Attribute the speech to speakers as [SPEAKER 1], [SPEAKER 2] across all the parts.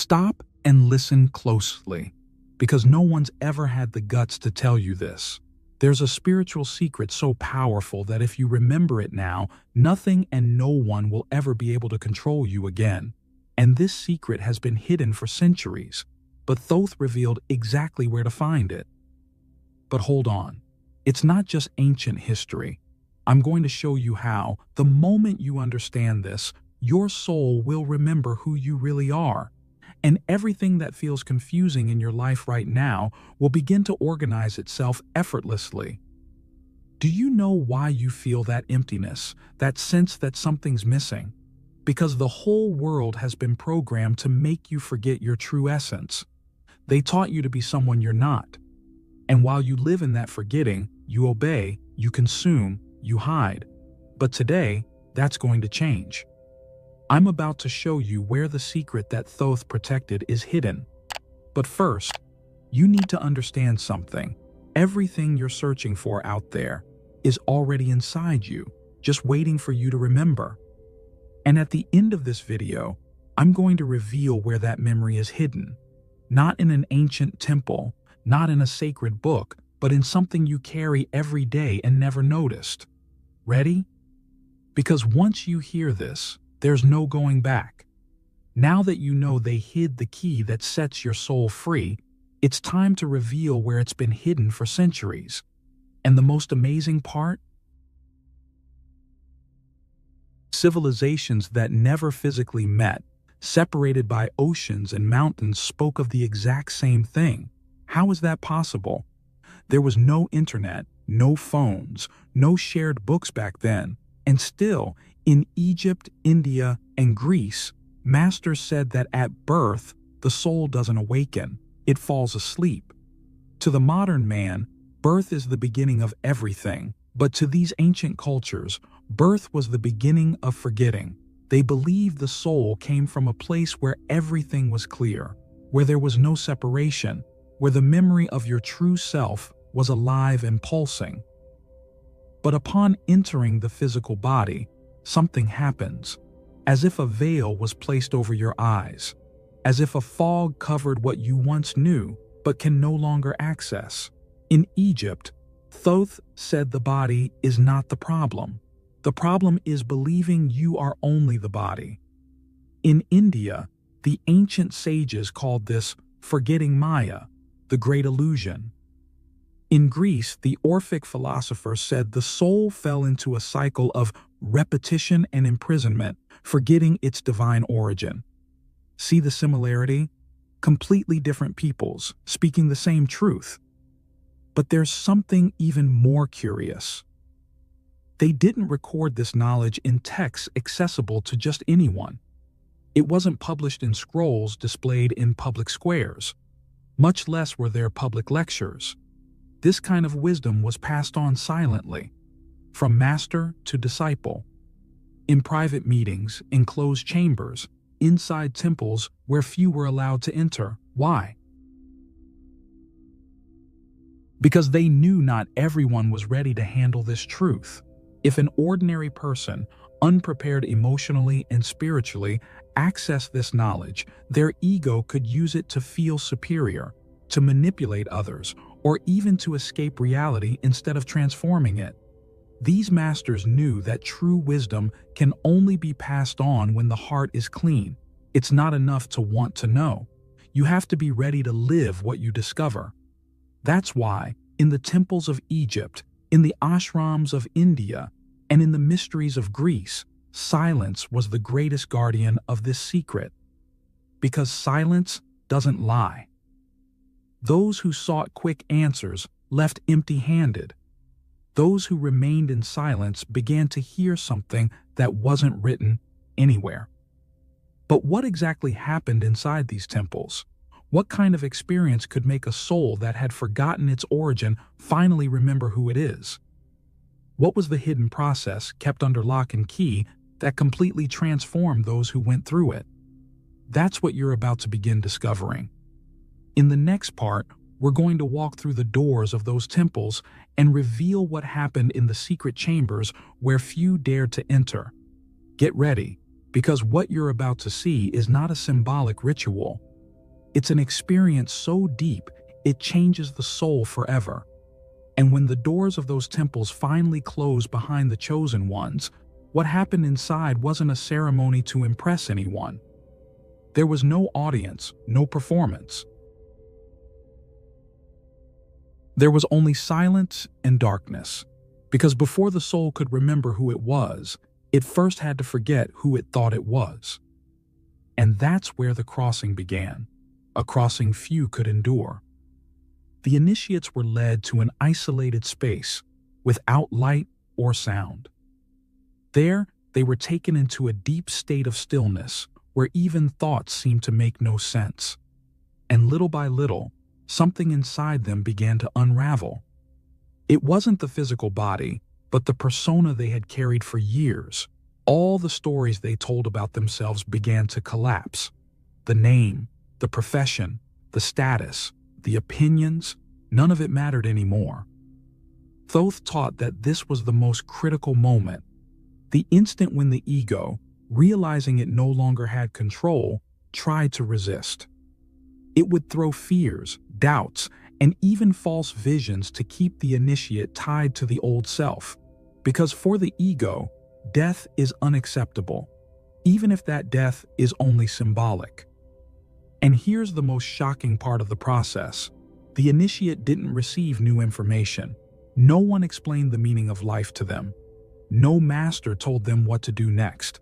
[SPEAKER 1] Stop and listen closely, because no one's ever had the guts to tell you this. There's a spiritual secret so powerful that if you remember it now, nothing and no one will ever be able to control you again. And this secret has been hidden for centuries, but Thoth revealed exactly where to find it. But hold on, it's not just ancient history. I'm going to show you how, the moment you understand this, your soul will remember who you really are. And everything that feels confusing in your life right now will begin to organize itself effortlessly. Do you know why you feel that emptiness, that sense that something's missing? Because the whole world has been programmed to make you forget your true essence. They taught you to be someone you're not. And while you live in that forgetting, you obey, you consume, you hide. But today, that's going to change. I'm about to show you where the secret that Thoth protected is hidden. But first, you need to understand something. Everything you're searching for out there is already inside you, just waiting for you to remember. And at the end of this video, I'm going to reveal where that memory is hidden. Not in an ancient temple, not in a sacred book, but in something you carry every day and never noticed. Ready? Because once you hear this, there's no going back. Now that you know they hid the key that sets your soul free, it's time to reveal where it's been hidden for centuries. And the most amazing part? Civilizations that never physically met, separated by oceans and mountains, spoke of the exact same thing. How is that possible? There was no internet, no phones, no shared books back then, and still, in Egypt, India, and Greece, masters said that at birth, the soul doesn't awaken, it falls asleep. To the modern man, birth is the beginning of everything, but to these ancient cultures, birth was the beginning of forgetting. They believed the soul came from a place where everything was clear, where there was no separation, where the memory of your true self was alive and pulsing. But upon entering the physical body, something happens, as if a veil was placed over your eyes, as if a fog covered what you once knew but can no longer access. In Egypt, Thoth said the body is not the problem. The problem is believing you are only the body. In India, the ancient sages called this forgetting Maya, the great illusion. In Greece, the Orphic philosophers said the soul fell into a cycle of repetition and imprisonment, forgetting its divine origin. See the similarity? Completely different peoples, speaking the same truth. But there's something even more curious. They didn't record this knowledge in texts accessible to just anyone. It wasn't published in scrolls displayed in public squares. Much less were there public lectures. This kind of wisdom was passed on silently, from master to disciple, in private meetings, in closed chambers, inside temples where few were allowed to enter. Why? Because they knew not everyone was ready to handle this truth. If an ordinary person, unprepared emotionally and spiritually, accessed this knowledge, their ego could use it to feel superior, to manipulate others, or even to escape reality instead of transforming it. These masters knew that true wisdom can only be passed on when the heart is clean. It's not enough to want to know. You have to be ready to live what you discover. That's why, in the temples of Egypt, in the ashrams of India, and in the mysteries of Greece, silence was the greatest guardian of this secret. Because silence doesn't lie. Those who sought quick answers left empty-handed. Those who remained in silence began to hear something that wasn't written anywhere. But what exactly happened inside these temples? What kind of experience could make a soul that had forgotten its origin finally remember who it is? What was the hidden process kept under lock and key that completely transformed those who went through it? That's what you're about to begin discovering. In the next part, we're going to walk through the doors of those temples and reveal what happened in the secret chambers where few dared to enter. Get ready, because what you're about to see is not a symbolic ritual. It's an experience so deep, it changes the soul forever. And when the doors of those temples finally close behind the chosen ones, what happened inside wasn't a ceremony to impress anyone. There was no audience, no performance. There was only silence and darkness, because before the soul could remember who it was, it first had to forget who it thought it was. And that's where the crossing began, a crossing few could endure. The initiates were led to an isolated space, without light or sound. There, they were taken into a deep state of stillness, where even thoughts seemed to make no sense. And little by little, something inside them began to unravel. It wasn't the physical body, but the persona they had carried for years. All the stories they told about themselves began to collapse. The name, the profession, the status, the opinions, none of it mattered anymore. Thoth taught that this was the most critical moment, the instant when the ego, realizing it no longer had control, tried to resist. It would throw fears, doubts, and even false visions to keep the initiate tied to the old self. Because for the ego, death is unacceptable, even if that death is only symbolic. And here's the most shocking part of the process. The initiate didn't receive new information. No one explained the meaning of life to them. No master told them what to do next.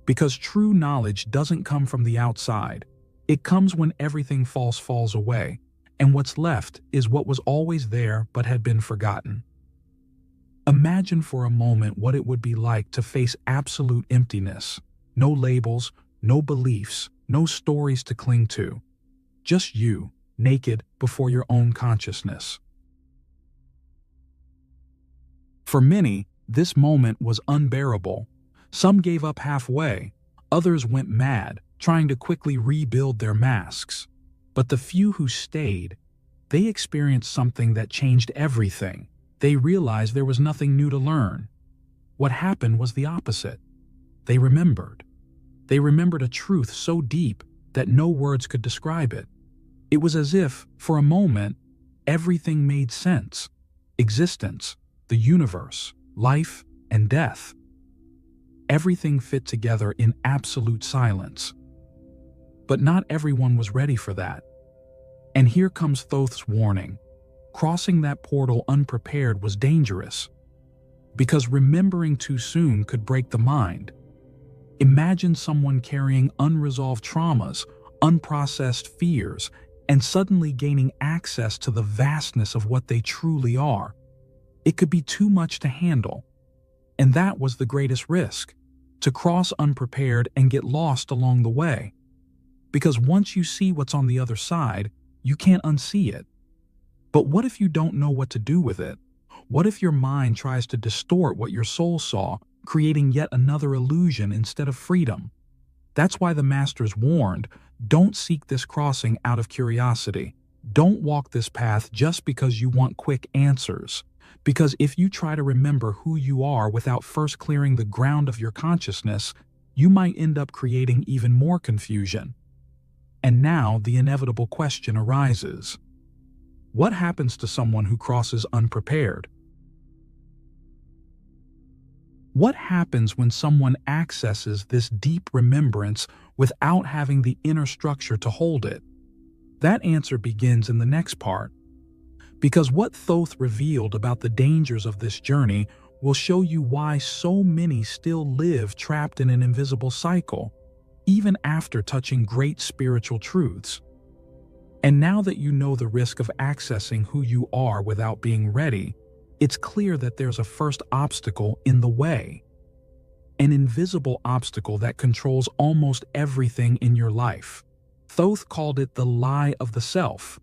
[SPEAKER 1] Because true knowledge doesn't come from the outside. It comes when everything false falls away, and what's left is what was always there but had been forgotten. Imagine for a moment what it would be like to face absolute emptiness. No labels, no beliefs, no stories to cling to. Just you, naked before your own consciousness. For many, this moment was unbearable. Some gave up halfway, others went mad, trying to quickly rebuild their masks. But the few who stayed, they experienced something that changed everything. They realized there was nothing new to learn. What happened was the opposite. They remembered. They remembered a truth so deep that no words could describe it. It was as if, for a moment, everything made sense. Existence, the universe, life, and death. Everything fit together in absolute silence. But not everyone was ready for that. And here comes Thoth's warning. Crossing that portal unprepared was dangerous, because remembering too soon could break the mind. Imagine someone carrying unresolved traumas, unprocessed fears, and suddenly gaining access to the vastness of what they truly are. It could be too much to handle. And that was the greatest risk, to cross unprepared and get lost along the way. Because once you see what's on the other side, you can't unsee it. But what if you don't know what to do with it? What if your mind tries to distort what your soul saw, creating yet another illusion instead of freedom? That's why the masters warned, don't seek this crossing out of curiosity. Don't walk this path just because you want quick answers. Because if you try to remember who you are without first clearing the ground of your consciousness, you might end up creating even more confusion. And now the inevitable question arises. What happens to someone who crosses unprepared? What happens when someone accesses this deep remembrance without having the inner structure to hold it? That answer begins in the next part. Because what Thoth revealed about the dangers of this journey will show you why so many still live trapped in an invisible cycle, even after touching great spiritual truths. And now that you know the risk of accessing who you are without being ready, it's clear that there's a first obstacle in the way. An invisible obstacle that controls almost everything in your life. Thoth called it the lie of the self.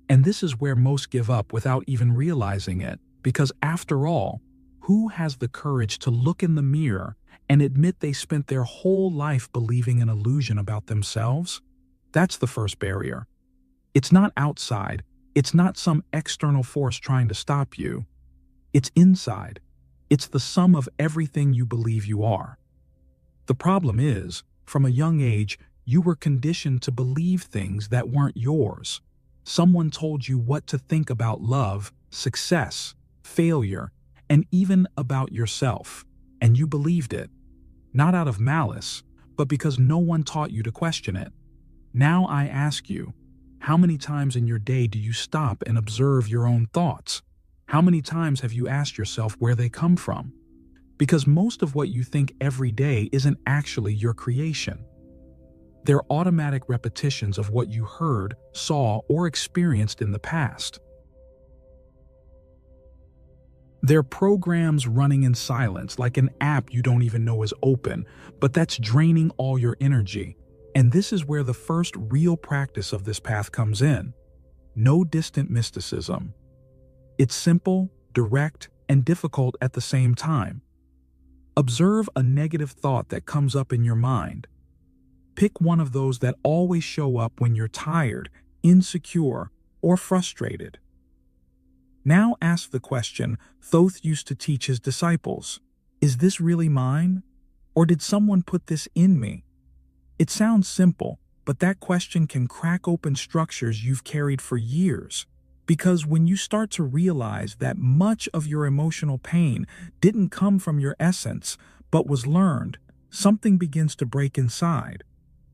[SPEAKER 1] And this is where most give up without even realizing it, because after all, who has the courage to look in the mirror and admit they spent their whole life believing an illusion about themselves? That's the first barrier. It's not outside. It's not some external force trying to stop you. It's inside. It's the sum of everything you believe you are. The problem is, from a young age, You were conditioned to believe things that weren't yours. Someone told you what to think about love, success, failure, and even about yourself, and you believed it. Not out of malice, but because no one taught you to question it. Now I ask you, how many times in your day do you stop and observe your own thoughts? How many times have you asked yourself where they come from? Because most of what you think every day isn't actually your creation. They're automatic repetitions of what you heard, saw, or experienced in the past. They're programs running in silence, like an app you don't even know is open, but that's draining all your energy. And this is where the first real practice of this path comes in. No distant mysticism. It's simple, direct, and difficult at the same time. Observe a negative thought that comes up in your mind. Pick one of those that always show up when you're tired, insecure, or frustrated. Now ask the question Thoth used to teach his disciples. Is this really mine? Or did someone put this in me? It sounds simple, but that question can crack open structures you've carried for years. Because when you start to realize that much of your emotional pain didn't come from your essence, but was learned, something begins to break inside.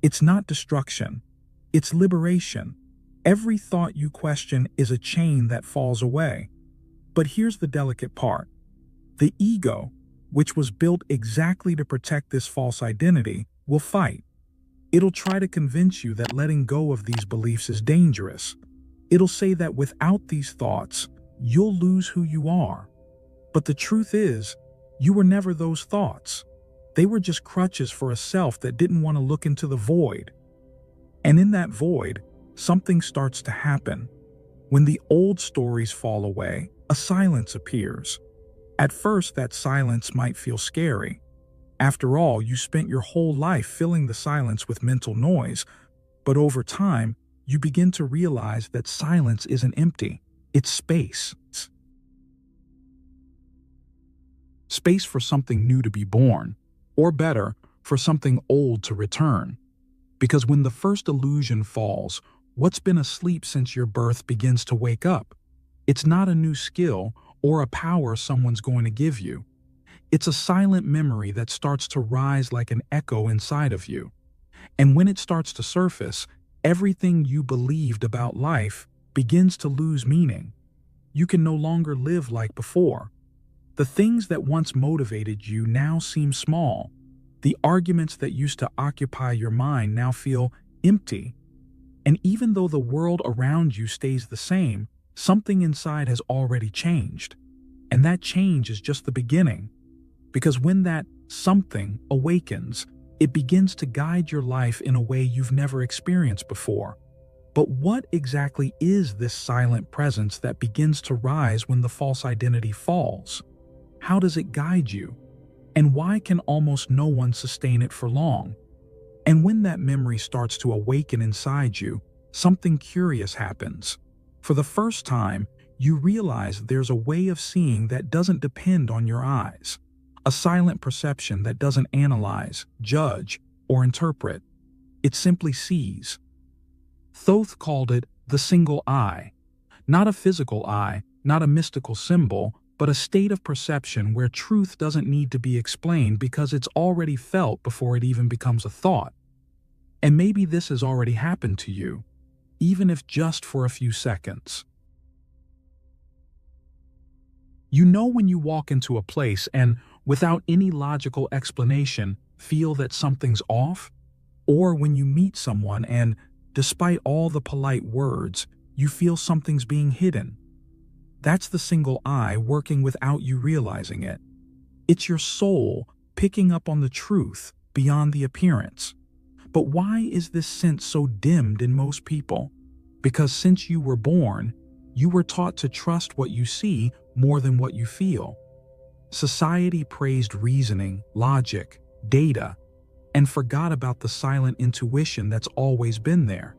[SPEAKER 1] It's not destruction. It's liberation. Every thought you question is a chain that falls away. But here's the delicate part. The ego, which was built exactly to protect this false identity, will fight. It'll try to convince you that letting go of these beliefs is dangerous. It'll say that without these thoughts, you'll lose who you are. But the truth is, you were never those thoughts. They were just crutches for a self that didn't want to look into the void. And in that void, something starts to happen. When the old stories fall away, a silence appears. At first, that silence might feel scary. After all, you spent your whole life filling the silence with mental noise. But over time, you begin to realize that silence isn't empty. It's space. Space for something new to be born. Or better, for something old to return. Because when the first illusion falls, what's been asleep since your birth begins to wake up. It's not a new skill or a power someone's going to give you. It's a silent memory that starts to rise like an echo inside of you. And when it starts to surface, everything you believed about life begins to lose meaning. You can no longer live like before. The things that once motivated you now seem small. The arguments that used to occupy your mind now feel empty. And even though the world around you stays the same, something inside has already changed. And that change is just the beginning. Because when that something awakens, it begins to guide your life in a way you've never experienced before. But what exactly is this silent presence that begins to rise when the false identity falls? How does it guide you? And why can almost no one sustain it for long? And when that memory starts to awaken inside you, something curious happens. For the first time, you realize there's a way of seeing that doesn't depend on your eyes. A silent perception that doesn't analyze, judge, or interpret. It simply sees. Thoth called it the single eye. Not a physical eye, not a mystical symbol, but a state of perception where truth doesn't need to be explained because it's already felt before it even becomes a thought. And maybe this has already happened to you, even if just for a few seconds. You know when you walk into a place and, without any logical explanation, feel that something's off? Or when you meet someone and, despite all the polite words, you feel something's being hidden. That's the single eye working without you realizing it. It's your soul picking up on the truth beyond the appearance. But why is this sense so dimmed in most people? Because since you were born, you were taught to trust what you see more than what you feel. Society praised reasoning, logic, data, and forgot about the silent intuition that's always been there.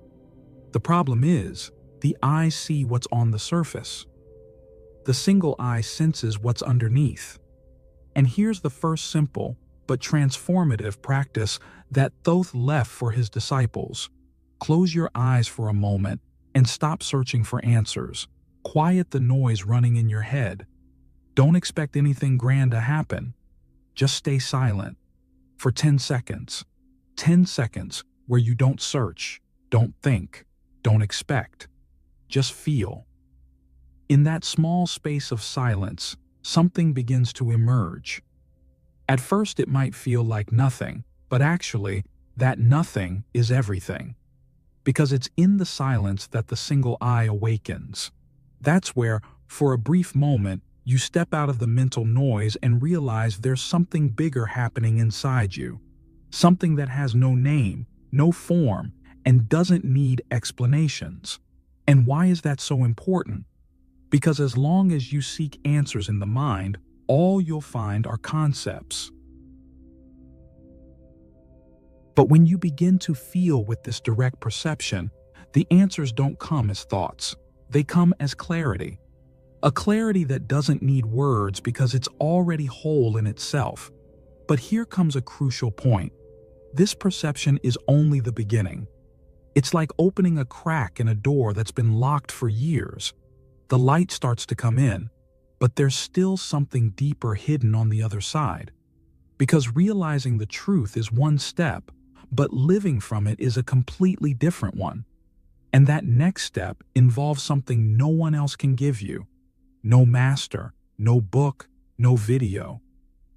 [SPEAKER 1] The problem is, the eyes see what's on the surface. The single eye senses what's underneath. And here's the first simple but transformative practice that Thoth left for his disciples. Close your eyes for a moment and stop searching for answers. Quiet the noise running in your head. Don't expect anything grand to happen. Just stay silent for 10 seconds. 10 seconds where you don't search, don't think, don't expect. Just feel. In that small space of silence, something begins to emerge. At first it might feel like nothing, but actually, that nothing is everything. Because it's in the silence that the single eye awakens. That's where, for a brief moment, you step out of the mental noise and realize there's something bigger happening inside you. Something that has no name, no form, and doesn't need explanations. And why is that so important? Because as long as you seek answers in the mind, all you'll find are concepts. But when you begin to feel with this direct perception, the answers don't come as thoughts. They come as clarity. A clarity that doesn't need words because it's already whole in itself. But here comes a crucial point. This perception is only the beginning. It's like opening a crack in a door that's been locked for years. The light starts to come in, but there's still something deeper hidden on the other side. Because realizing the truth is one step, but living from it is a completely different one. And that next step involves something no one else can give you. No master, no book, no video.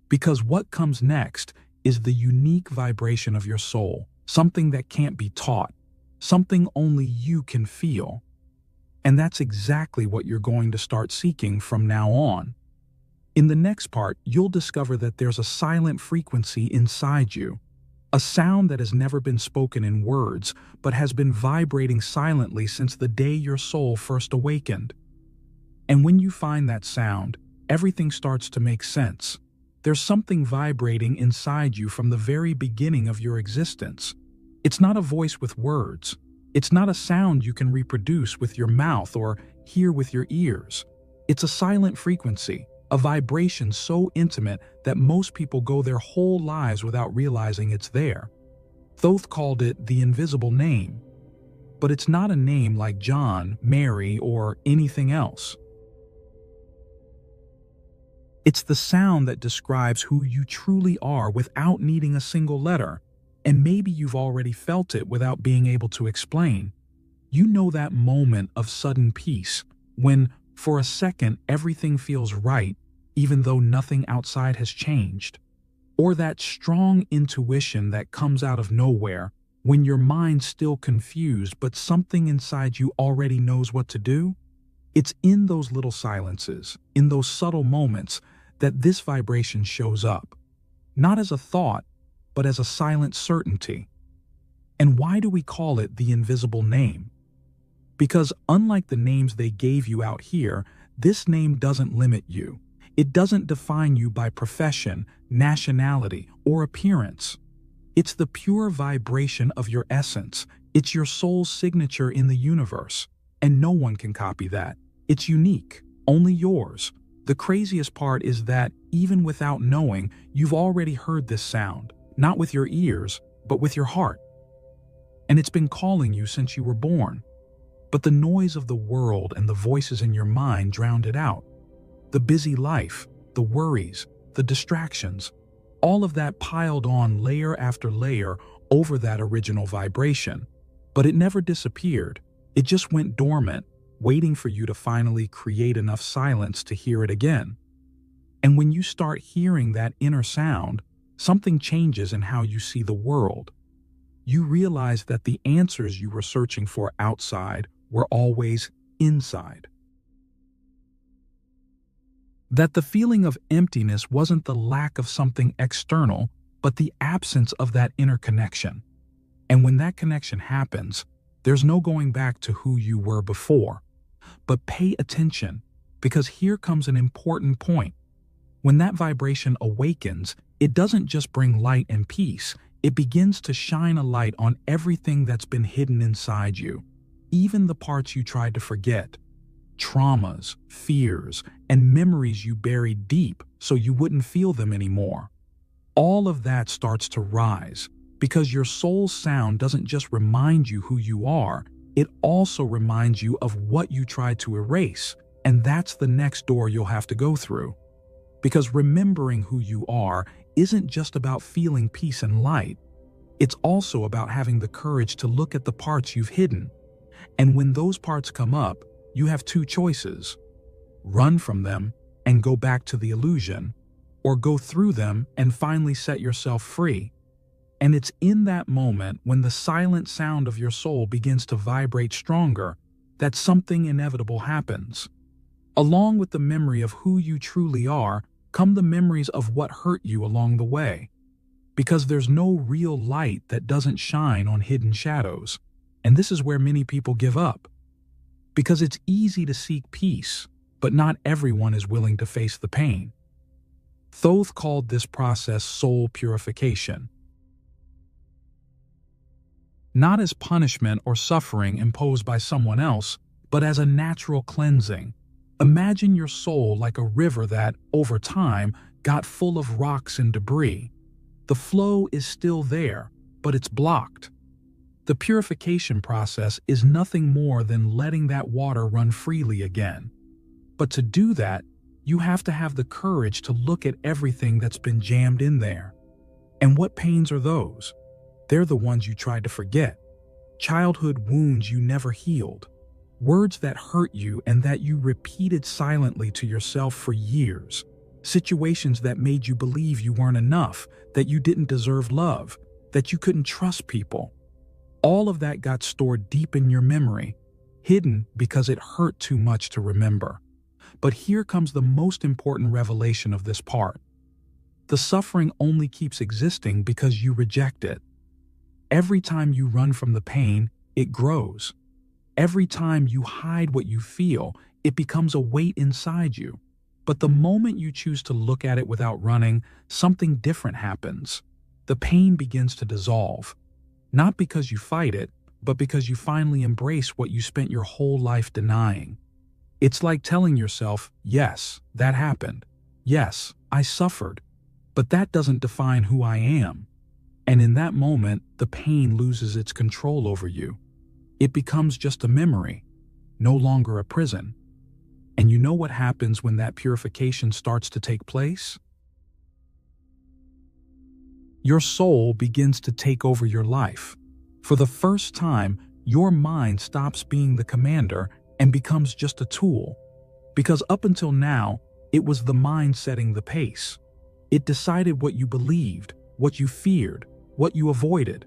[SPEAKER 1] Because what comes next is the unique vibration of your soul, something that can't be taught, something only you can feel. And that's exactly what you're going to start seeking from now on. In the next part, you'll discover that there's a silent frequency inside you, a sound that has never been spoken in words, but has been vibrating silently since the day your soul first awakened. And when you find that sound, everything starts to make sense. There's something vibrating inside you from the very beginning of your existence. It's not a voice with words. It's not a sound you can reproduce with your mouth or hear with your ears. It's a silent frequency, a vibration so intimate that most people go their whole lives without realizing it's there. Thoth called it the invisible name. But it's not a name like John, Mary, or anything else. It's the sound that describes who you truly are without needing a single letter. And maybe you've already felt it without being able to explain. You know that moment of sudden peace, when, for a second, everything feels right, even though nothing outside has changed. Or that strong intuition that comes out of nowhere, when your mind's still confused but something inside you already knows what to do. It's in those little silences, in those subtle moments, that this vibration shows up. Not as a thought, but as a silent certainty. And why do we call it the invisible name? Because unlike the names they gave you out here, this name doesn't limit you. It doesn't define you by profession, nationality, or appearance. It's the pure vibration of your essence. It's your soul's signature in the universe. And no one can copy that. It's unique, only yours. The craziest part is that, even without knowing, you've already heard this sound. Not with your ears, but with your heart. And it's been calling you since you were born. But the noise of the world and the voices in your mind drowned it out. The busy life, the worries, the distractions, all of that piled on layer after layer over that original vibration. But it never disappeared. It just went dormant, waiting for you to finally create enough silence to hear it again. And when you start hearing that inner sound, something changes in how you see the world. You realize that the answers you were searching for outside were always inside. That the feeling of emptiness wasn't the lack of something external, but the absence of that inner connection. And when that connection happens, there's no going back to who you were before. But pay attention, because here comes an important point. When that vibration awakens, it doesn't just bring light and peace, it begins to shine a light on everything that's been hidden inside you, even the parts you tried to forget. Traumas, fears, and memories you buried deep so you wouldn't feel them anymore. All of that starts to rise, Because your soul's sound doesn't just remind you who you are, it also reminds you of what you tried to erase, and that's the next door you'll have to go through. Because remembering who you are isn't just about feeling peace and light, it's also about having the courage to look at the parts you've hidden. And when those parts come up, you have two choices: run from them and go back to the illusion, or go through them and finally set yourself free. And it's in that moment, when the silent sound of your soul begins to vibrate stronger, that something inevitable happens. Along with the memory of who you truly are come the memories of what hurt you along the way. Because there's no real light that doesn't shine on hidden shadows. And this is where many people give up. Because it's easy to seek peace, but not everyone is willing to face the pain. Thoth called this process soul purification. Not as punishment or suffering imposed by someone else, but as a natural cleansing. Imagine your soul like a river that, over time, got full of rocks and debris. The flow is still there, but it's blocked. The purification process is nothing more than letting that water run freely again. But to do that, you have to have the courage to look at everything that's been jammed in there. And what pains are those? They're the ones you tried to forget. Childhood wounds you never healed. Words that hurt you and that you repeated silently to yourself for years. Situations that made you believe you weren't enough, that you didn't deserve love, that you couldn't trust people. All of that got stored deep in your memory, hidden because it hurt too much to remember. But here comes the most important revelation of this part. The suffering only keeps existing because you reject it. Every time you run from the pain, it grows. Every time you hide what you feel, it becomes a weight inside you. But the moment you choose to look at it without running, something different happens. The pain begins to dissolve. Not because you fight it, but because you finally embrace what you spent your whole life denying. It's like telling yourself, yes, that happened. Yes, I suffered. But that doesn't define who I am. And in that moment, the pain loses its control over you. It becomes just a memory, no longer a prison. And you know what happens when that purification starts to take place? Your soul begins to take over your life. For the first time, your mind stops being the commander and becomes just a tool. Because up until now, it was the mind setting the pace. It decided what you believed, what you feared, what you avoided.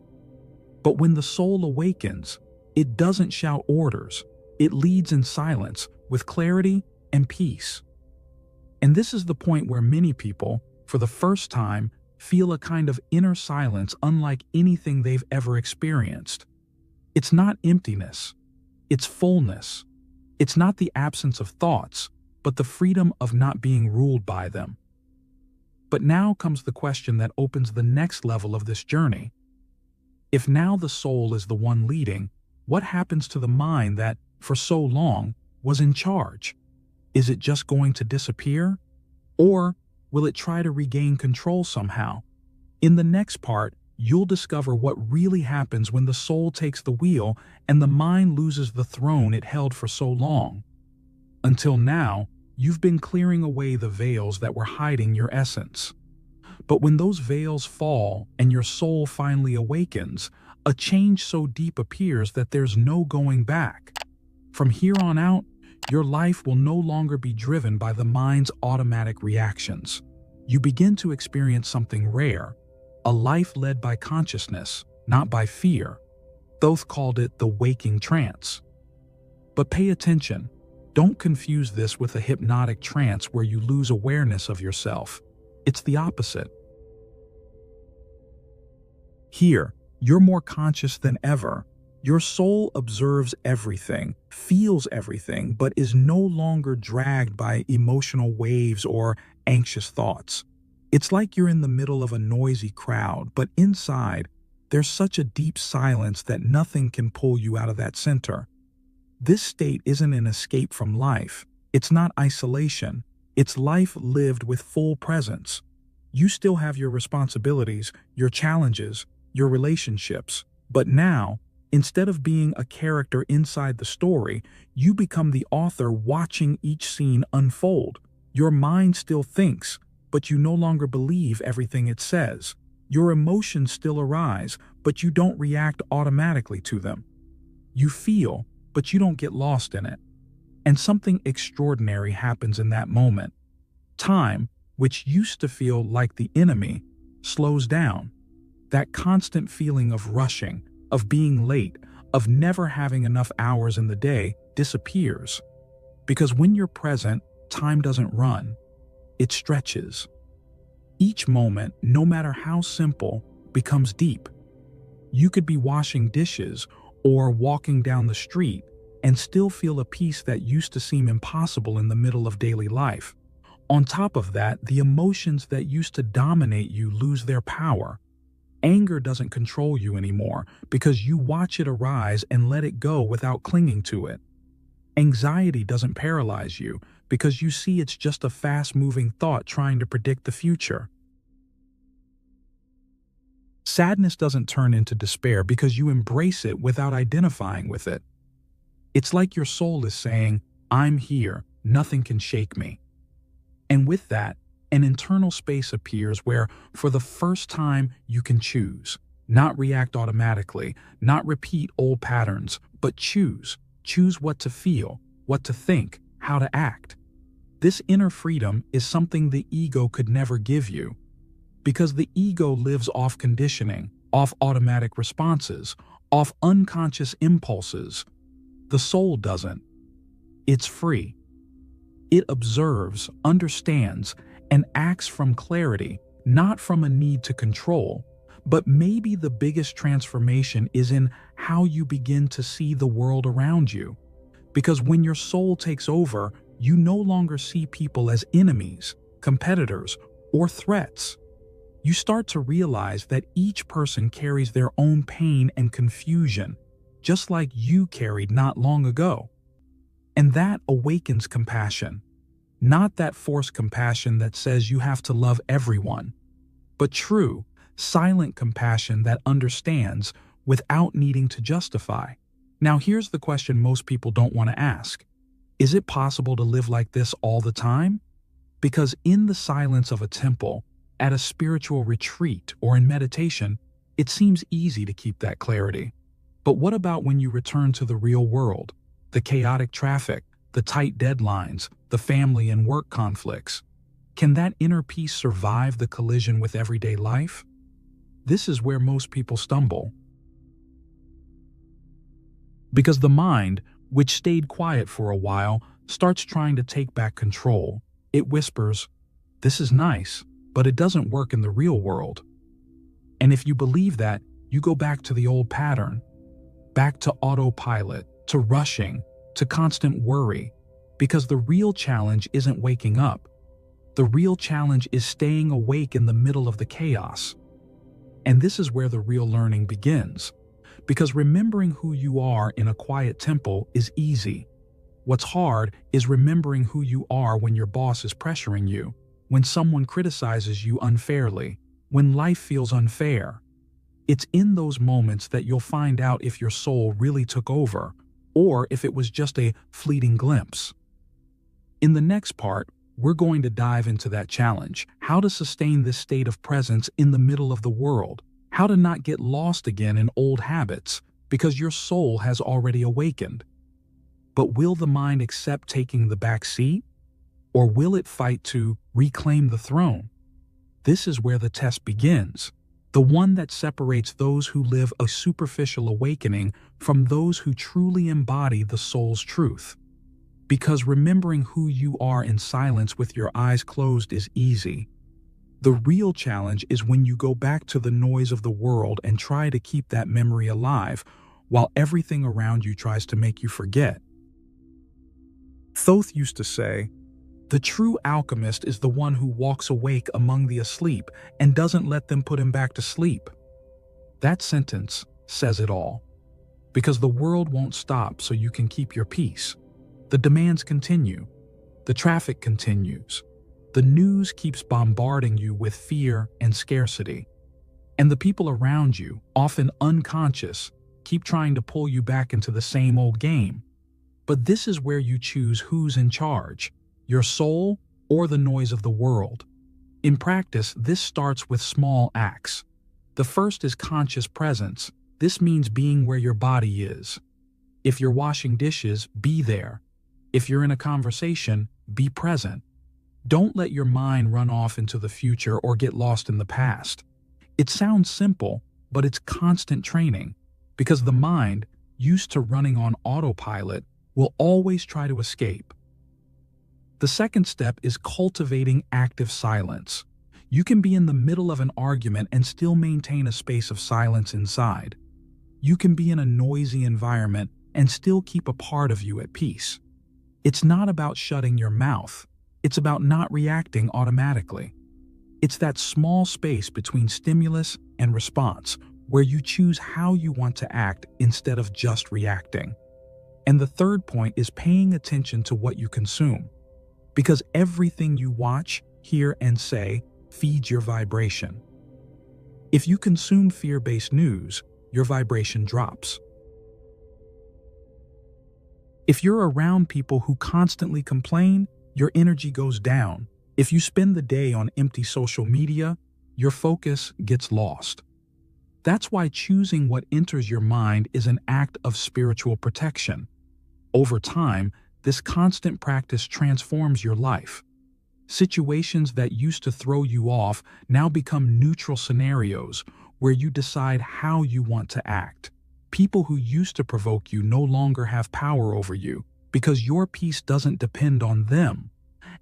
[SPEAKER 1] But when the soul awakens, it doesn't shout orders. It leads in silence, with clarity and peace. And this is the point where many people, for the first time, feel a kind of inner silence unlike anything they've ever experienced. It's not emptiness, it's fullness. It's not the absence of thoughts, but the freedom of not being ruled by them. But now comes the question that opens the next level of this journey. If now the soul is the one leading, what happens to the mind that, for so long, was in charge? Is it just going to disappear? Or will it try to regain control somehow? In the next part, you'll discover what really happens when the soul takes the wheel and the mind loses the throne it held for so long. Until now, you've been clearing away the veils that were hiding your essence. But when those veils fall and your soul finally awakens, a change so deep appears that there's no going back. From here on out, your life will no longer be driven by the mind's automatic reactions. You begin to experience something rare, a life led by consciousness, not by fear. Thoth called it the waking trance. But pay attention. Don't confuse this with a hypnotic trance where you lose awareness of yourself. It's the opposite. Here, you're more conscious than ever. Your soul observes everything, feels everything, but is no longer dragged by emotional waves or anxious thoughts. It's like you're in the middle of a noisy crowd, but inside, there's such a deep silence that nothing can pull you out of that center. This state isn't an escape from life. It's not isolation. It's life lived with full presence. You still have your responsibilities, your challenges, your relationships. But now, instead of being a character inside the story, you become the author watching each scene unfold. Your mind still thinks, but you no longer believe everything it says. Your emotions still arise, but you don't react automatically to them. You feel, but you don't get lost in it. And something extraordinary happens in that moment. Time, which used to feel like the enemy, slows down. That constant feeling of rushing, of being late, of never having enough hours in the day disappears. Because when you're present, time doesn't run. It stretches. Each moment, no matter how simple, becomes deep. You could be washing dishes or walking down the street and still feel a peace that used to seem impossible in the middle of daily life. On top of that, the emotions that used to dominate you lose their power. Anger doesn't control you anymore because you watch it arise and let it go without clinging to it. Anxiety doesn't paralyze you because you see it's just a fast-moving thought trying to predict the future. Sadness doesn't turn into despair because you embrace it without identifying with it. It's like your soul is saying, "I'm here, nothing can shake me." And with that, an internal space appears where, for the first time, you can choose. Not react automatically, not repeat old patterns, but choose. Choose what to feel, what to think, how to act. This inner freedom is something the ego could never give you. Because the ego lives off conditioning, off automatic responses, off unconscious impulses. The soul doesn't. It's free. It observes, understands, and acts from clarity, not from a need to control. But maybe the biggest transformation is in how you begin to see the world around you. Because when your soul takes over, you no longer see people as enemies, competitors, or threats. You start to realize that each person carries their own pain and confusion, just like you carried not long ago. And that awakens compassion. Not that forced compassion that says you have to love everyone, but true, silent compassion that understands without needing to justify. Now here's the question most people don't want to ask. Is it possible to live like this all the time? Because in the silence of a temple, at a spiritual retreat, or in meditation, it seems easy to keep that clarity. But what about when you return to the real world? The chaotic traffic, the tight deadlines, the family and work conflicts. Can that inner peace survive the collision with everyday life? This is where most people stumble. Because the mind, which stayed quiet for a while, starts trying to take back control. It whispers, "This is nice, but it doesn't work in the real world." And if you believe that, you go back to the old pattern. Back to autopilot, to rushing, to constant worry. Because the real challenge isn't waking up. The real challenge is staying awake in the middle of the chaos. And this is where the real learning begins. Because remembering who you are in a quiet temple is easy. What's hard is remembering who you are when your boss is pressuring you, when someone criticizes you unfairly, when life feels unfair. It's in those moments that you'll find out if your soul really took over, or if it was just a fleeting glimpse. In the next part, we're going to dive into that challenge, how to sustain this state of presence in the middle of the world, how to not get lost again in old habits, because your soul has already awakened. But will the mind accept taking the back seat? Or will it fight to reclaim the throne? This is where the test begins, the one that separates those who live a superficial awakening from those who truly embody the soul's truth. Because remembering who you are in silence with your eyes closed is easy. The real challenge is when you go back to the noise of the world and try to keep that memory alive, while everything around you tries to make you forget. Thoth used to say, "The true alchemist is the one who walks awake among the asleep and doesn't let them put him back to sleep." That sentence says it all. Because the world won't stop so you can keep your peace. The demands continue. The traffic continues. The news keeps bombarding you with fear and scarcity. And the people around you, often unconscious, keep trying to pull you back into the same old game. But this is where you choose who's in charge, your soul or the noise of the world. In practice, this starts with small acts. The first is conscious presence. This means being where your body is. If you're washing dishes, be there. If you're in a conversation, be present. Don't let your mind run off into the future or get lost in the past. It sounds simple, but it's constant training, because the mind, used to running on autopilot, will always try to escape. The second step is cultivating active silence. You can be in the middle of an argument and still maintain a space of silence inside. You can be in a noisy environment and still keep a part of you at peace. It's not about shutting your mouth. It's about not reacting automatically. It's that small space between stimulus and response where you choose how you want to act instead of just reacting. And the third point is paying attention to what you consume, because everything you watch, hear, and say feeds your vibration. If you consume fear-based news, your vibration drops. If you're around people who constantly complain, your energy goes down. If you spend the day on empty social media, your focus gets lost. That's why choosing what enters your mind is an act of spiritual protection. Over time, this constant practice transforms your life. Situations that used to throw you off now become neutral scenarios where you decide how you want to act. People who used to provoke you no longer have power over you because your peace doesn't depend on them.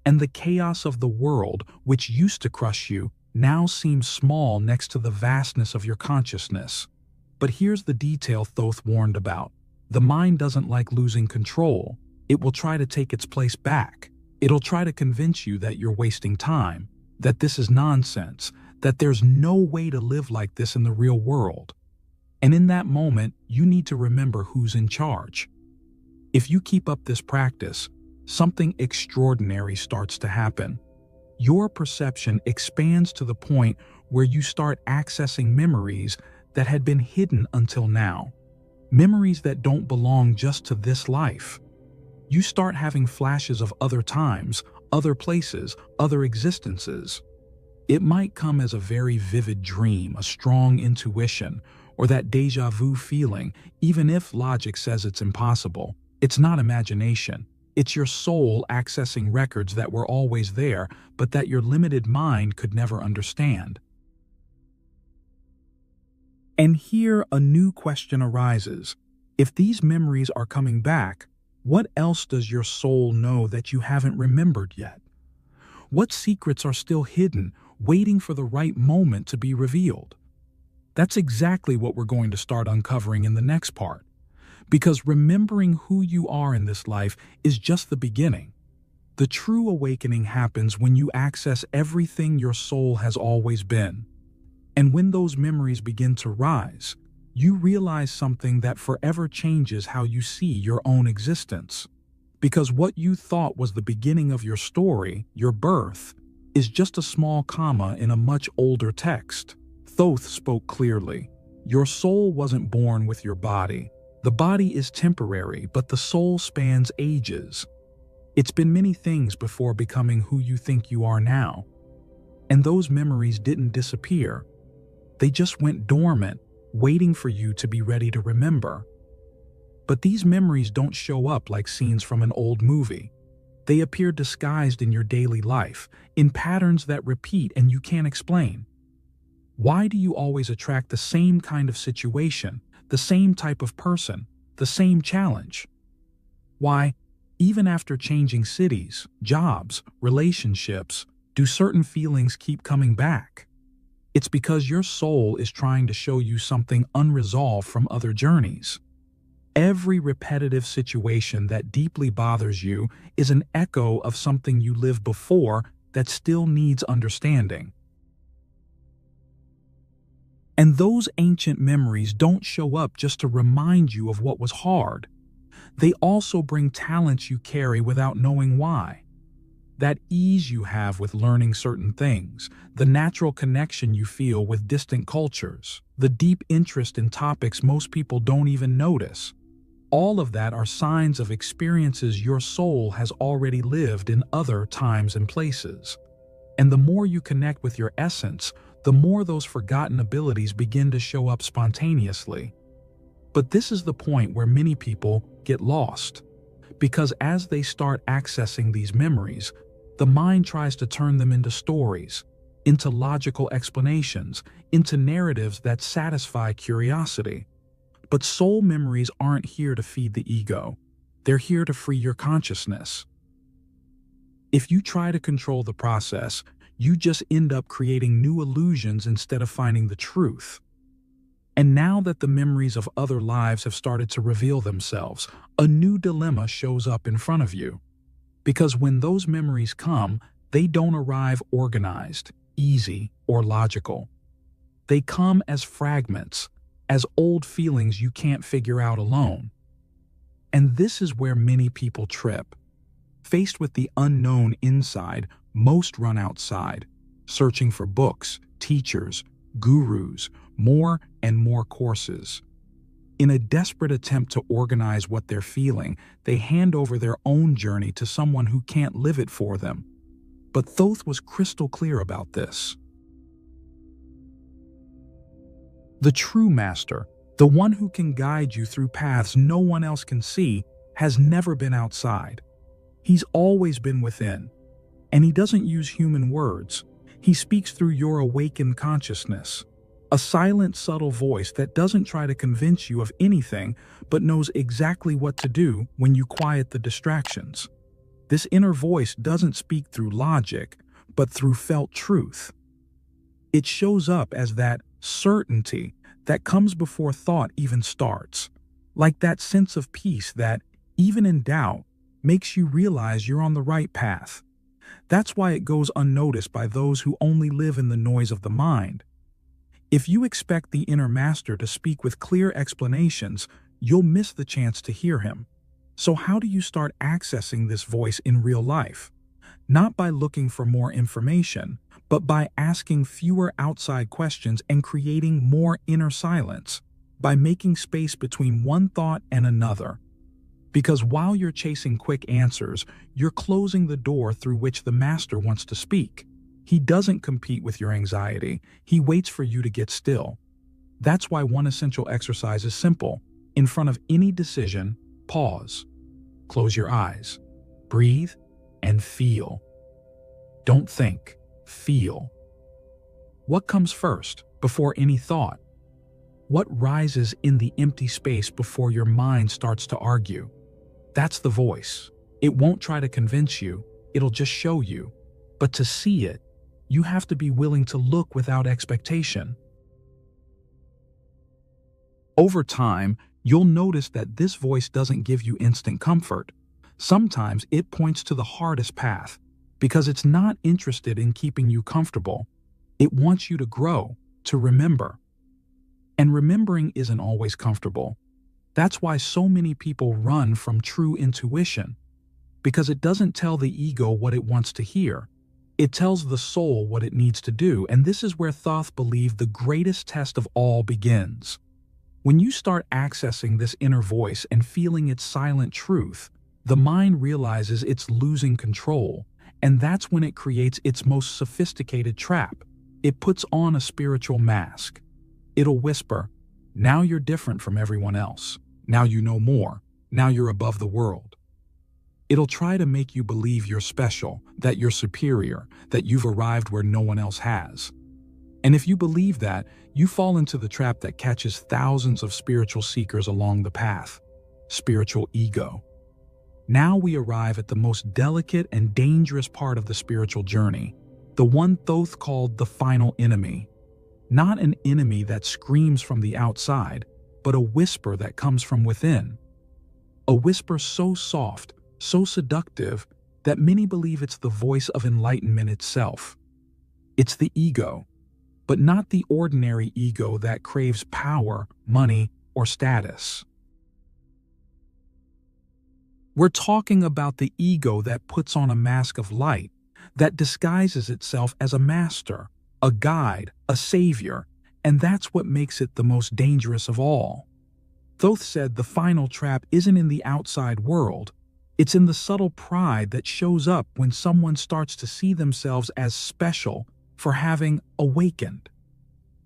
[SPEAKER 1] And the chaos of the world, which used to crush you, now seems small next to the vastness of your consciousness. But here's the detail Thoth warned about. The mind doesn't like losing control. It will try to take its place back. It'll try to convince you that you're wasting time, that this is nonsense, that there's no way to live like this in the real world. And in that moment, you need to remember who's in charge. If you keep up this practice, something extraordinary starts to happen. Your perception expands to the point where you start accessing memories that had been hidden until now. Memories that don't belong just to this life. You start having flashes of other times, other places, other existences. It might come as a very vivid dream, a strong intuition, or that déjà vu feeling, even if logic says it's impossible. It's not imagination. It's your soul accessing records that were always there, but that your limited mind could never understand. And here a new question arises. If these memories are coming back, what else does your soul know that you haven't remembered yet? What secrets are still hidden, waiting for the right moment to be revealed? That's exactly what we're going to start uncovering in the next part. Because remembering who you are in this life is just the beginning. The true awakening happens when you access everything your soul has always been. And when those memories begin to rise, you realize something that forever changes how you see your own existence. Because what you thought was the beginning of your story, your birth, is just a small comma in a much older text. Thoth spoke clearly. Your soul wasn't born with your body. The body is temporary, but the soul spans ages. It's been many things before becoming who you think you are now. And those memories didn't disappear. They just went dormant, waiting for you to be ready to remember. But these memories don't show up like scenes from an old movie. They appear disguised in your daily life, in patterns that repeat and you can't explain. Why do you always attract the same kind of situation, the same type of person, the same challenge? Why, even after changing cities, jobs, relationships, do certain feelings keep coming back? It's because your soul is trying to show you something unresolved from other journeys. Every repetitive situation that deeply bothers you is an echo of something you lived before that still needs understanding. And those ancient memories don't show up just to remind you of what was hard. They also bring talents you carry without knowing why. That ease you have with learning certain things, the natural connection you feel with distant cultures, the deep interest in topics most people don't even notice. All of that are signs of experiences your soul has already lived in other times and places. And the more you connect with your essence, the more those forgotten abilities begin to show up spontaneously. But this is the point where many people get lost. Because as they start accessing these memories, the mind tries to turn them into stories, into logical explanations, into narratives that satisfy curiosity. But soul memories aren't here to feed the ego. They're here to free your consciousness. If you try to control the process, you just end up creating new illusions instead of finding the truth. And now that the memories of other lives have started to reveal themselves, a new dilemma shows up in front of you. Because when those memories come, they don't arrive organized, easy, or logical. They come as fragments, as old feelings you can't figure out alone. And this is where many people trip. Faced with the unknown inside, most run outside, searching for books, teachers, gurus, more and more courses. In a desperate attempt to organize what they're feeling, they hand over their own journey to someone who can't live it for them. But Thoth was crystal clear about this. The true master, the one who can guide you through paths no one else can see, has never been outside. He's always been within. And he doesn't use human words. He speaks through your awakened consciousness. A silent, subtle voice that doesn't try to convince you of anything, but knows exactly what to do when you quiet the distractions. This inner voice doesn't speak through logic, but through felt truth. It shows up as that certainty that comes before thought even starts, like that sense of peace that, even in doubt, makes you realize you're on the right path. That's why it goes unnoticed by those who only live in the noise of the mind. If you expect the inner master to speak with clear explanations, you'll miss the chance to hear him. So how do you start accessing this voice in real life? Not by looking for more information, but by asking fewer outside questions and creating more inner silence, by making space between one thought and another. Because while you're chasing quick answers, you're closing the door through which the master wants to speak. He doesn't compete with your anxiety. He waits for you to get still. That's why one essential exercise is simple. In front of any decision, pause. Close your eyes. Breathe and feel. Don't think. Feel. What comes first, before any thought? What rises in the empty space before your mind starts to argue? That's the voice. It won't try to convince you. It'll just show you. But to see it, you have to be willing to look without expectation. Over time, you'll notice that this voice doesn't give you instant comfort. Sometimes it points to the hardest path, because it's not interested in keeping you comfortable. It wants you to grow, to remember. And remembering isn't always comfortable. That's why so many people run from true intuition, because it doesn't tell the ego what it wants to hear. It tells the soul what it needs to do, and this is where Thoth believed the greatest test of all begins. When you start accessing this inner voice and feeling its silent truth, the mind realizes it's losing control, and that's when it creates its most sophisticated trap. It puts on a spiritual mask. It'll whisper, "Now you're different from everyone else. Now you know more. Now you're above the world." It'll try to make you believe you're special, that you're superior, that you've arrived where no one else has. And if you believe that, you fall into the trap that catches thousands of spiritual seekers along the path: spiritual ego. Now we arrive at the most delicate and dangerous part of the spiritual journey, the one Thoth called the final enemy. Not an enemy that screams from the outside, but a whisper that comes from within. A whisper so soft, so seductive, that many believe it's the voice of enlightenment itself. It's the ego, but not the ordinary ego that craves power, money, or status. We're talking about the ego that puts on a mask of light, that disguises itself as a master, a guide, a savior, and that's what makes it the most dangerous of all. Thoth said the final trap isn't in the outside world, it's in the subtle pride that shows up when someone starts to see themselves as special for having awakened.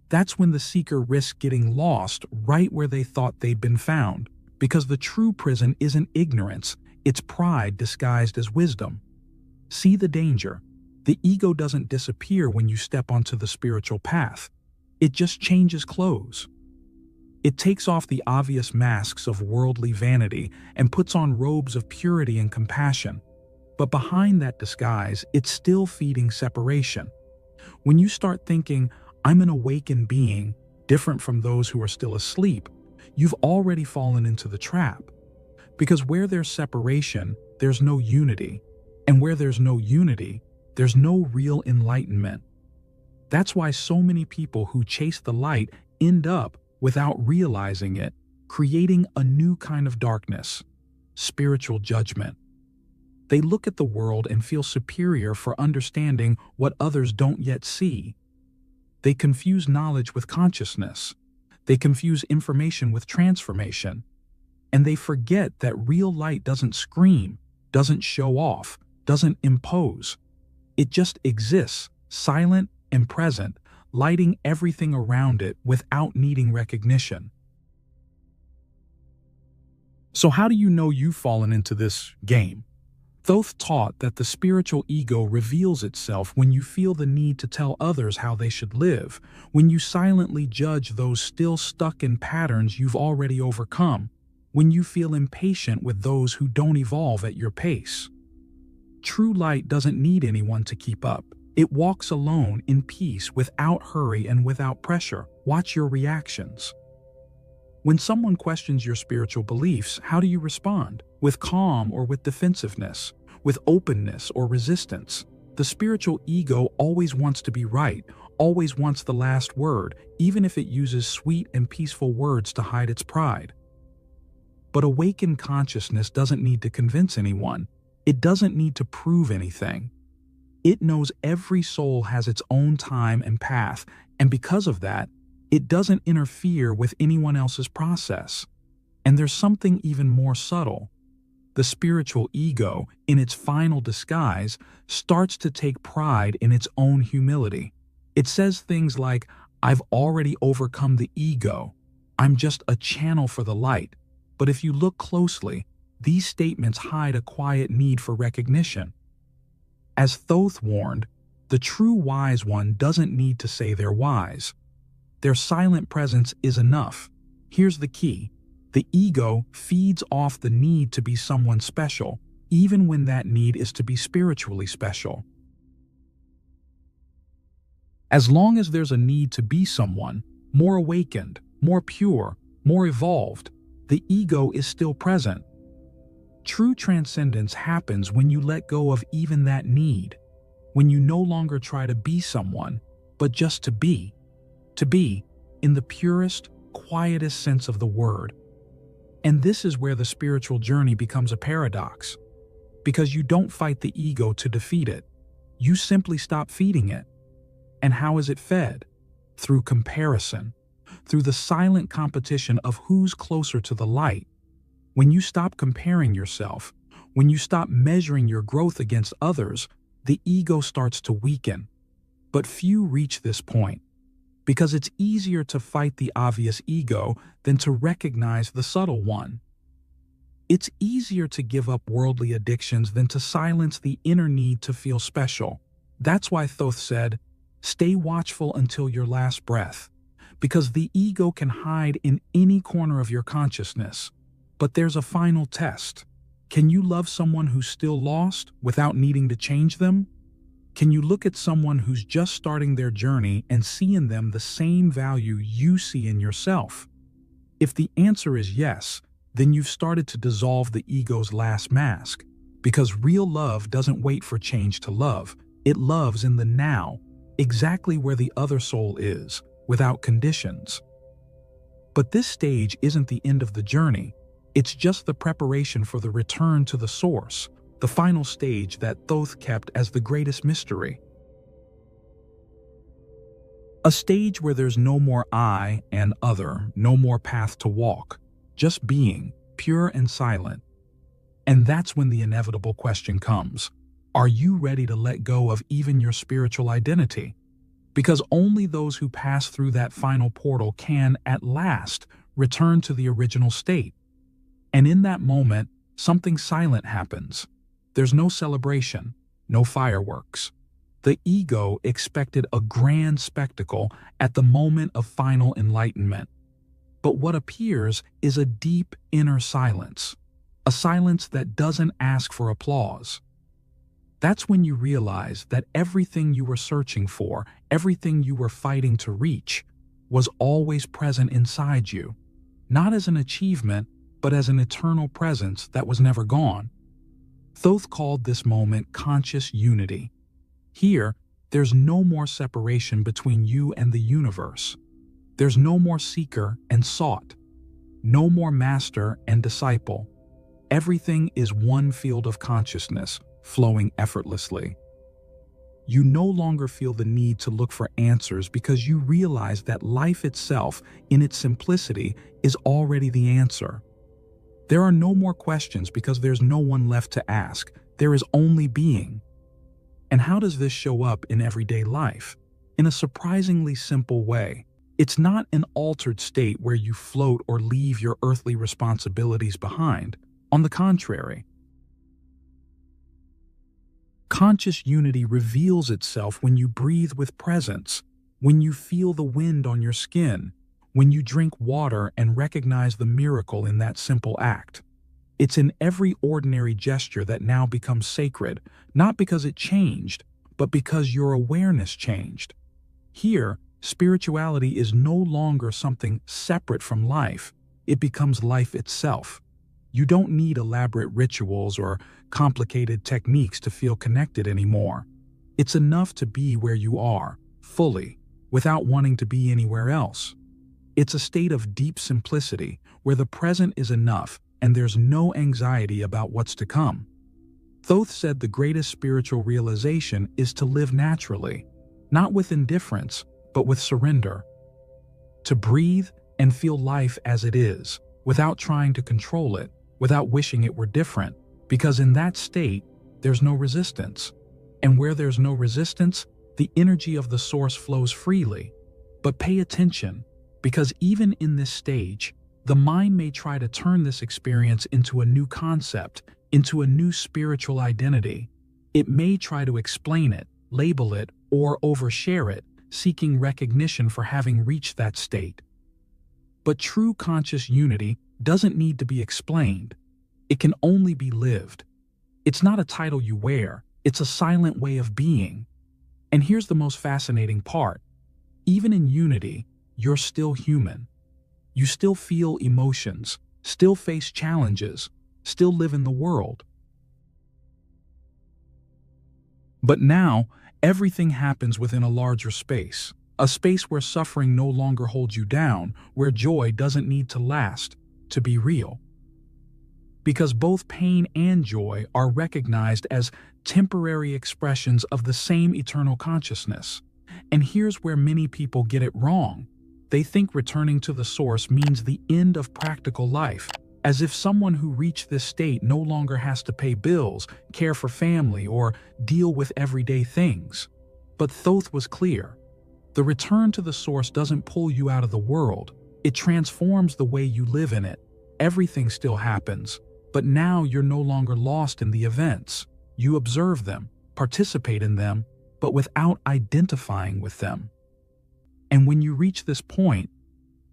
[SPEAKER 1] That's when the seeker risks getting lost right where they thought they'd been found, because the true prison isn't ignorance, it's pride disguised as wisdom. See the danger. The ego doesn't disappear when you step onto the spiritual path. It just changes clothes. It takes off the obvious masks of worldly vanity and puts on robes of purity and compassion. But behind that disguise, it's still feeding separation. When you start thinking, I'm an awakened being, different from those who are still asleep, you've already fallen into the trap. Because where there's separation, there's no unity. And where there's no unity, there's no real enlightenment. That's why so many people who chase the light end up, without realizing it, creating a new kind of darkness, spiritual judgment. They look at the world and feel superior for understanding what others don't yet see. They confuse knowledge with consciousness. They confuse information with transformation. And they forget that real light doesn't scream, doesn't show off, doesn't impose. It just exists, silent and present, lighting everything around it without needing recognition. So how do you know you've fallen into this game? Thoth taught that the spiritual ego reveals itself when you feel the need to tell others how they should live, when you silently judge those still stuck in patterns you've already overcome, when you feel impatient with those who don't evolve at your pace. True light doesn't need anyone to keep up. It walks alone in peace, without hurry and without pressure. Watch your reactions. When someone questions your spiritual beliefs, how do you respond? With calm or with defensiveness? With openness or resistance? The spiritual ego always wants to be right, always wants the last word, even if it uses sweet and peaceful words to hide its pride. But awakened consciousness doesn't need to convince anyone. It doesn't need to prove anything. It knows every soul has its own time and path, and because of that, it doesn't interfere with anyone else's process. And there's something even more subtle. The spiritual ego, in its final disguise, starts to take pride in its own humility. It says things like, I've already overcome the ego. I'm just a channel for the light. But if you look closely, these statements hide a quiet need for recognition. As Thoth warned, the true wise one doesn't need to say they're wise. Their silent presence is enough. Here's the key. The ego feeds off the need to be someone special, even when that need is to be spiritually special. As long as there's a need to be someone, more awakened, more pure, more evolved, the ego is still present. True transcendence happens when you let go of even that need, when you no longer try to be someone, but just to be in the purest, quietest sense of the word. And this is where the spiritual journey becomes a paradox, because you don't fight the ego to defeat it. You simply stop feeding it. And how is it fed? Through comparison, through the silent competition of who's closer to the light. When you stop comparing yourself, when you stop measuring your growth against others, the ego starts to weaken. But few reach this point, because it's easier to fight the obvious ego than to recognize the subtle one. It's easier to give up worldly addictions than to silence the inner need to feel special. That's why Thoth said, stay watchful until your last breath, because the ego can hide in any corner of your consciousness. But there's a final test. Can you love someone who's still lost without needing to change them? Can you look at someone who's just starting their journey and see in them the same value you see in yourself? If the answer is yes, then you've started to dissolve the ego's last mask, because real love doesn't wait for change to love. It loves in the now, exactly where the other soul is, without conditions. But this stage isn't the end of the journey. It's just the preparation for the return to the source, the final stage that Thoth kept as the greatest mystery. A stage where there's no more I and other, no more path to walk, just being, pure and silent. And that's when the inevitable question comes. Are you ready to let go of even your spiritual identity? Because only those who pass through that final portal can, at last, return to the original state. And in that moment, something silent happens. There's no celebration, no fireworks. The ego expected a grand spectacle at the moment of final enlightenment. But what appears is a deep inner silence, a silence that doesn't ask for applause. That's when you realize that everything you were searching for, everything you were fighting to reach, was always present inside you, not as an achievement, but as an eternal presence that was never gone. Thoth called this moment conscious unity. Here, there's no more separation between you and the universe. There's no more seeker and sought, no more master and disciple. Everything is one field of consciousness, flowing effortlessly. You no longer feel the need to look for answers because you realize that life itself, in its simplicity, is already the answer. There are no more questions because there's no one left to ask. There is only being. And how does this show up in everyday life? In a surprisingly simple way. It's not an altered state where you float or leave your earthly responsibilities behind. On the contrary, conscious unity reveals itself when you breathe with presence, when you feel the wind on your skin, when you drink water and recognize the miracle in that simple act. It's in every ordinary gesture that now becomes sacred, not because it changed, but because your awareness changed. Here, spirituality is no longer something separate from life. It becomes life itself. You don't need elaborate rituals or complicated techniques to feel connected anymore. It's enough to be where you are, fully, without wanting to be anywhere else. It's a state of deep simplicity where the present is enough and there's no anxiety about what's to come. Thoth said the greatest spiritual realization is to live naturally, not with indifference, but with surrender. To breathe and feel life as it is, without trying to control it, without wishing it were different, because in that state, there's no resistance. And where there's no resistance, the energy of the source flows freely. But pay attention, because even in this stage, the mind may try to turn this experience into a new concept, into a new spiritual identity. It may try to explain it, label it, or overshare it, seeking recognition for having reached that state. But true conscious unity doesn't need to be explained. It can only be lived. It's not a title you wear, it's a silent way of being. And here's the most fascinating part. Even in unity, you're still human. You still feel emotions, still face challenges, still live in the world. But now, everything happens within a larger space, a space where suffering no longer holds you down, where joy doesn't need to last, to be real. Because both pain and joy are recognized as temporary expressions of the same eternal consciousness. And here's where many people get it wrong. They think returning to the source means the end of practical life, as if someone who reached this state no longer has to pay bills, care for family, or deal with everyday things. But Thoth was clear. The return to the source doesn't pull you out of the world. It transforms the way you live in it. Everything still happens, but now you're no longer lost in the events. You observe them, participate in them, but without identifying with them. And when you reach this point,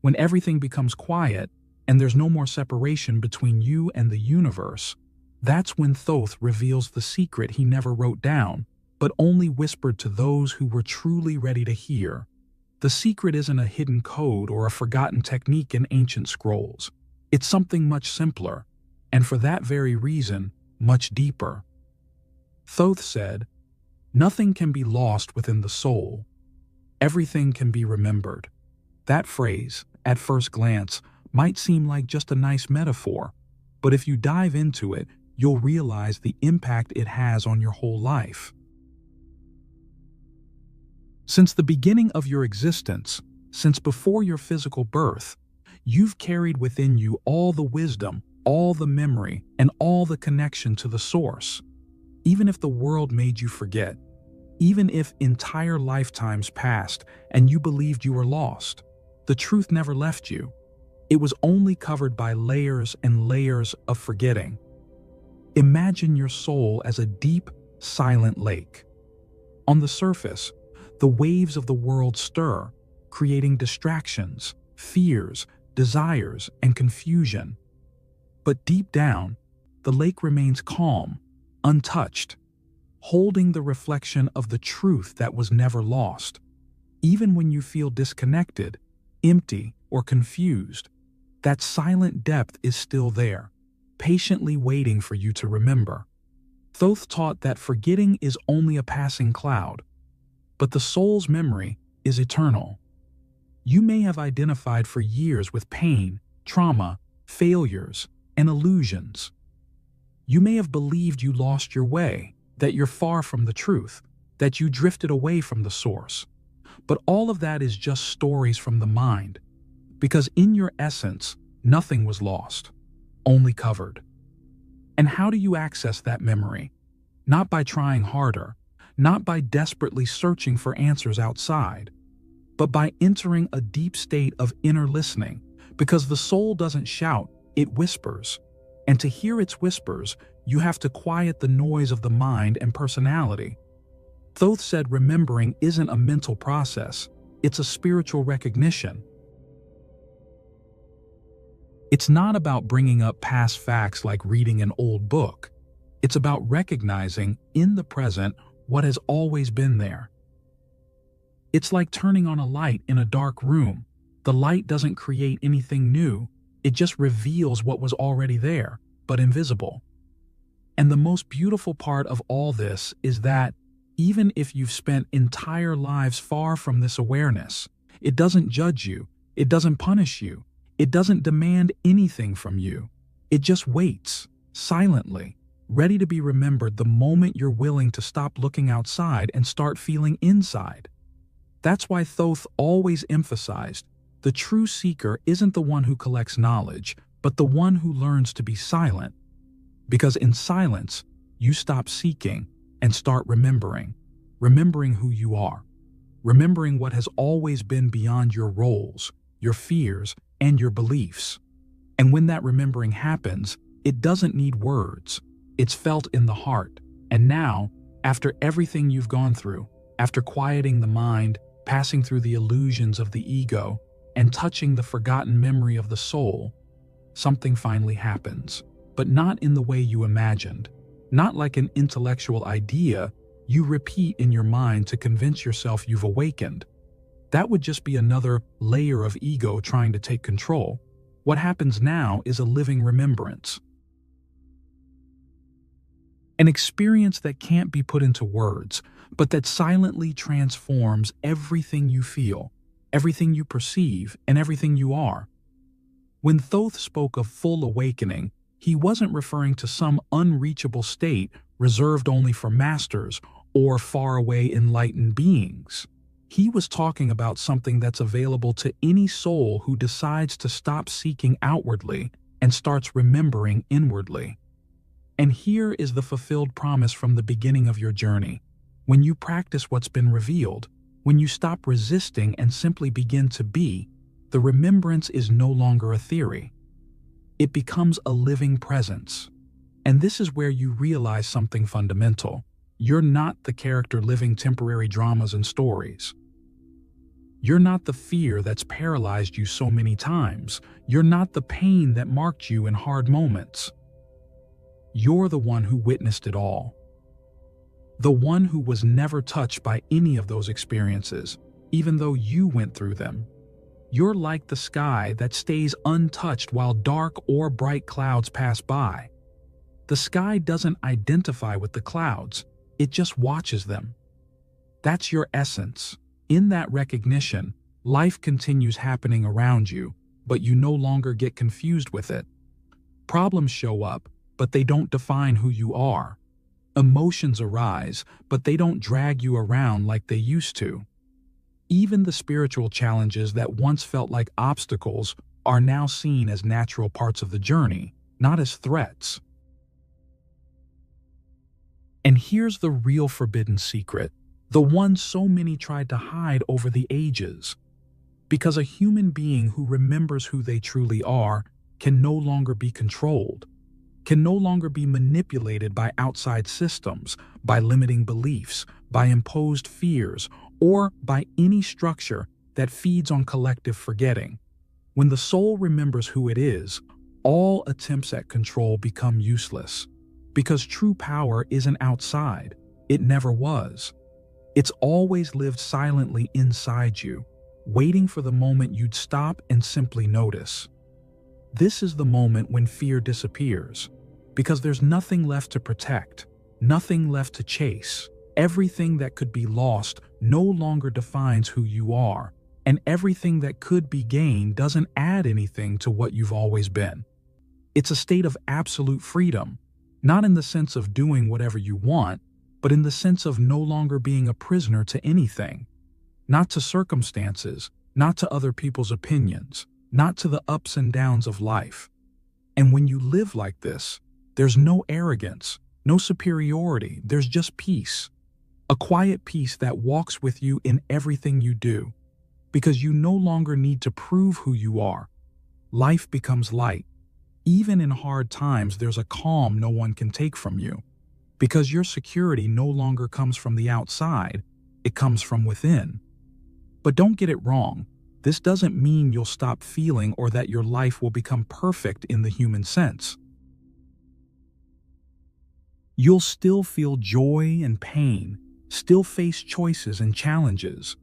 [SPEAKER 1] when everything becomes quiet and there's no more separation between you and the universe, that's when Thoth reveals the secret he never wrote down, but only whispered to those who were truly ready to hear. The secret isn't a hidden code or a forgotten technique in ancient scrolls. It's something much simpler, and for that very reason, much deeper. Thoth said, "Nothing can be lost within the soul. Everything can be remembered." That phrase, at first glance, might seem like just a nice metaphor, but if you dive into it, you'll realize the impact it has on your whole life. Since the beginning of your existence, since before your physical birth, you've carried within you all the wisdom, all the memory, and all the connection to the source. Even if the world made you forget, even if entire lifetimes passed and you believed you were lost, the truth never left you. It was only covered by layers and layers of forgetting. Imagine your soul as a deep, silent lake. On the surface, the waves of the world stir, creating distractions, fears, desires, and confusion. But deep down, the lake remains calm, untouched, holding the reflection of the truth that was never lost. Even when you feel disconnected, empty, or confused, that silent depth is still there, patiently waiting for you to remember. Thoth taught that forgetting is only a passing cloud, but the soul's memory is eternal. You may have identified for years with pain, trauma, failures, and illusions. You may have believed you lost your way, that you're far from the truth, that you drifted away from the source. But all of that is just stories from the mind, because in your essence, nothing was lost, only covered. And how do you access that memory? Not by trying harder, not by desperately searching for answers outside, but by entering a deep state of inner listening, because the soul doesn't shout, it whispers. And to hear its whispers, you have to quiet the noise of the mind and personality. Thoth said remembering isn't a mental process, it's a spiritual recognition. It's not about bringing up past facts like reading an old book. It's about recognizing, in the present, what has always been there. It's like turning on a light in a dark room. The light doesn't create anything new, it just reveals what was already there, but invisible. And the most beautiful part of all this is that, even if you've spent entire lives far from this awareness, it doesn't judge you, it doesn't punish you, it doesn't demand anything from you. It just waits, silently, ready to be remembered the moment you're willing to stop looking outside and start feeling inside. That's why Thoth always emphasized, the true seeker isn't the one who collects knowledge, but the one who learns to be silent. Because in silence, you stop seeking and start remembering who you are, remembering what has always been beyond your roles, your fears, and your beliefs. And when that remembering happens, it doesn't need words. It's felt in the heart. And now, after everything you've gone through, after quieting the mind, passing through the illusions of the ego, and touching the forgotten memory of the soul, something finally happens. But not in the way you imagined. Not like an intellectual idea you repeat in your mind to convince yourself you've awakened. That would just be another layer of ego trying to take control. What happens now is a living remembrance. An experience that can't be put into words, but that silently transforms everything you feel, everything you perceive, and everything you are. When Thoth spoke of full awakening, he wasn't referring to some unreachable state reserved only for masters or faraway enlightened beings. He was talking about something that's available to any soul who decides to stop seeking outwardly and starts remembering inwardly. And here is the fulfilled promise from the beginning of your journey. When you practice what's been revealed, when you stop resisting and simply begin to be, the remembrance is no longer a theory. It becomes a living presence. And this is where you realize something fundamental. You're not the character living temporary dramas and stories. You're not the fear that's paralyzed you so many times. You're not the pain that marked you in hard moments. You're the one who witnessed it all. The one who was never touched by any of those experiences, even though you went through them. You're like the sky that stays untouched while dark or bright clouds pass by. The sky doesn't identify with the clouds, it just watches them. That's your essence. In that recognition, life continues happening around you, but you no longer get confused with it. Problems show up, but they don't define who you are. Emotions arise, but they don't drag you around like they used to. Even the spiritual challenges that once felt like obstacles are now seen as natural parts of the journey, not as threats. And here's the real forbidden secret, the one so many tried to hide over the ages. Because a human being who remembers who they truly are can no longer be controlled, can no longer be manipulated by outside systems, by limiting beliefs, by imposed fears, or by any structure that feeds on collective forgetting. When the soul remembers who it is, all attempts at control become useless. Because true power isn't outside, it never was. It's always lived silently inside you, waiting for the moment you'd stop and simply notice. This is the moment when fear disappears, because there's nothing left to protect, nothing left to chase. Everything that could be lost no longer defines who you are, and everything that could be gained doesn't add anything to what you've always been. It's a state of absolute freedom, not in the sense of doing whatever you want, but in the sense of no longer being a prisoner to anything. Not to circumstances, not to other people's opinions, not to the ups and downs of life. And when you live like this, there's no arrogance, no superiority, there's just peace. A quiet peace that walks with you in everything you do, because you no longer need to prove who you are. Life becomes light. Even in hard times, there's a calm no one can take from you, because your security no longer comes from the outside, it comes from within. But don't get it wrong, this doesn't mean you'll stop feeling or that your life will become perfect in the human sense. You'll still feel joy and pain, still face choices and challenges.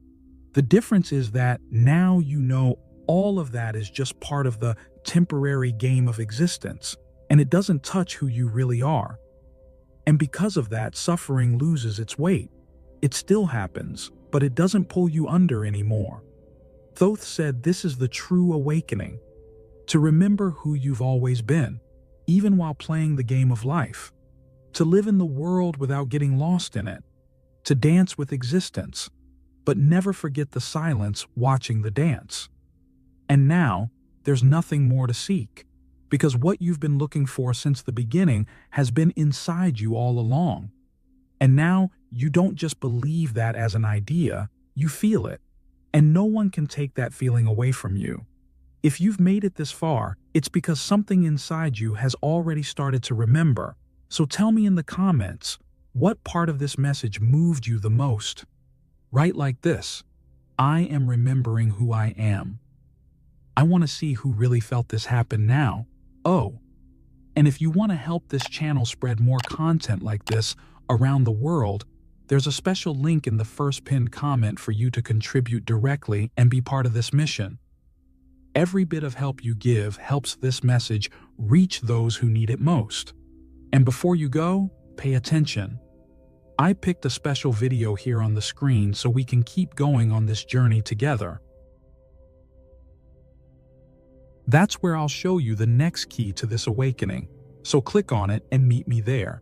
[SPEAKER 1] The difference is that now you know all of that is just part of the temporary game of existence, and it doesn't touch who you really are. And because of that, suffering loses its weight. It still happens, but it doesn't pull you under anymore. Thoth said this is the true awakening, to remember who you've always been, even while playing the game of life, to live in the world without getting lost in it, to dance with existence, but never forget the silence watching the dance. And now, there's nothing more to seek, because what you've been looking for since the beginning has been inside you all along. And now, you don't just believe that as an idea, you feel it. And no one can take that feeling away from you. If you've made it this far, it's because something inside you has already started to remember. So tell me in the comments, what part of this message moved you the most? Write like this: I am remembering who I am. I want to see who really felt this happen now. Oh, and if you want to help this channel spread more content like this around the world, there's a special link in the first pinned comment for you to contribute directly and be part of this mission. Every bit of help you give helps this message reach those who need it most. And before you go, pay attention. I picked a special video here on the screen so we can keep going on this journey together. That's where I'll show you the next key to this awakening, so click on it and meet me there.